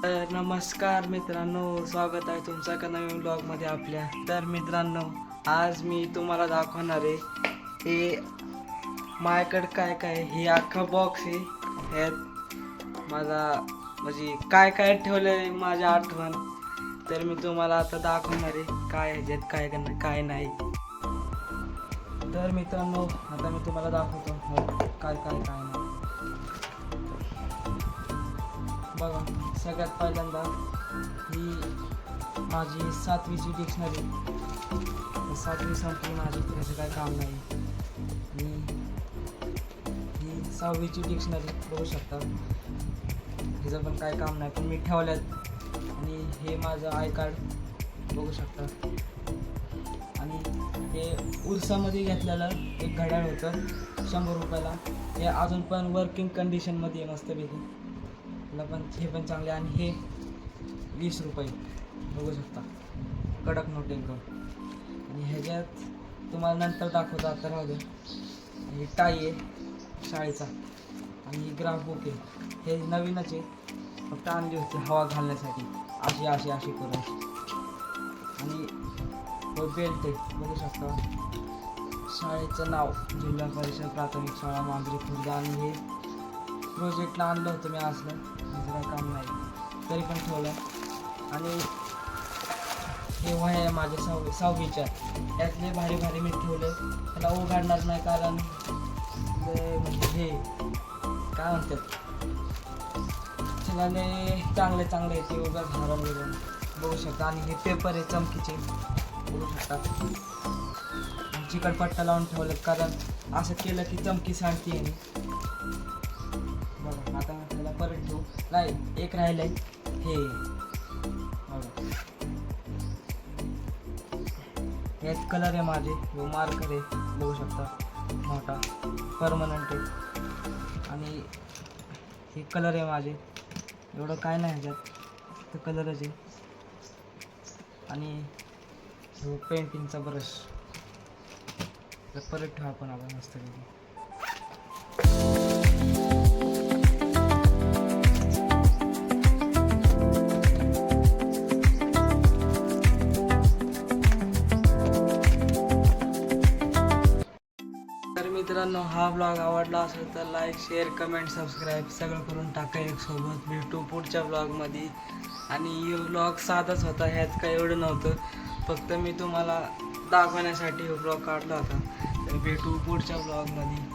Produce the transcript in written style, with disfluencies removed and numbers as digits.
नमस्कार मित्रांनो, स्वागत आहे तुमचं एका नवीन ब्लॉगमध्ये आपल्या. तर मित्रांनो, आज मी तुम्हाला दाखवणार आहे हे माझ्याकडे काय काय हे अख्खा बॉक्स आहे. ह्यात माझा म्हणजे काय काय ठेवलं आहे माझी आठवण. तर मी तुम्हाला आता दाखवणार आहे काय ह्याच्यात काय काय नाही. तर मित्रांनो, आता मी तुम्हाला दाखवतो काय काय काय नाही. बघा, सगळ्यात पहिल्यांदा ही माझी 7वीची डिक्शनरी. 7वी संपली माझी, त्याचं काय काम नाही. आणि ही 6वीची डिक्शनरी बघू शकता, हिचं पण काय काम नाही, पण मी ठेवल्यात. आणि हे माझं आय कार्ड बघू शकता. आणि हे उरसामध्ये घेतलेलं एक घड्याळ होतं 100 रुपयाला. हे अजून पण वर्किंग कंडिशनमध्ये आहे मस्तपैकी. पण हे पण चांगले. आणि हे 20 रुपये बघू शकता, कडक नोट एकदम. आणि ह्याच्यात तुम्हाला नंतर दाखवतो, आता राहू द्या. हे टाय आहे शाळेचा. आणि ही ग्राफ बुक आहे, हे नवीनच आहे, फक्त आणली होती हवा घालण्यासाठी अशी अशी अशी करून. आणि तो बेल्ट आहे बघू शकता, शाळेचं नाव जिल्हा परिषद प्राथमिक शाळा मांजरी खुर्द. आणि हे प्रोजेक्टला आणलं होतं मी असलं, माझं काय काम नाही तरी पण ठेवलं. आणि हे वह्या आहे माझ्या 6वीच्या, त्यातले भारी भारी मी ठेवले. त्याला उघडणार नाही कारण म्हणजे हे काय म्हणतात, सगळ्याने चांगले चांगले ते उगाच हरवून गेलं बघू शकता. आणि हे पेपर आहे चमकीचे बघू शकता, चिकटपट्टा लावून ठेवले कारण असं केलं की चमकी सांडते. बघा, आता त्याला परत ठेवू नाही, एक राहिलंय हे. यात कलर आहे माझे, व मार्कर आहे बघू शकता, मोठा परमनंट आहे. आणि हे कलर आहे माझे, एवढं काय नाही ह्याच्यात, तर कलरच आहे. आणि हो पेंटिंगचा ब्रश, तर परत ठेवा आपण मस्त. तर मित्रांनो, हा ब्लॉग आवडला असेल तर लाईक, शेअर, कमेंट, सबस्क्राईब सगळं करून टाका एक सोबत. भेटू पुढच्या ब्लॉगमध्ये. आणि हे ब्लॉग साधाच होता, ह्यात काही एवढं नव्हतं, फक्त मी तुम्हाला दाखवण्यासाठी हा ब्लॉग काढला होता. तर भेटू पुढच्या ब्लॉगमध्ये.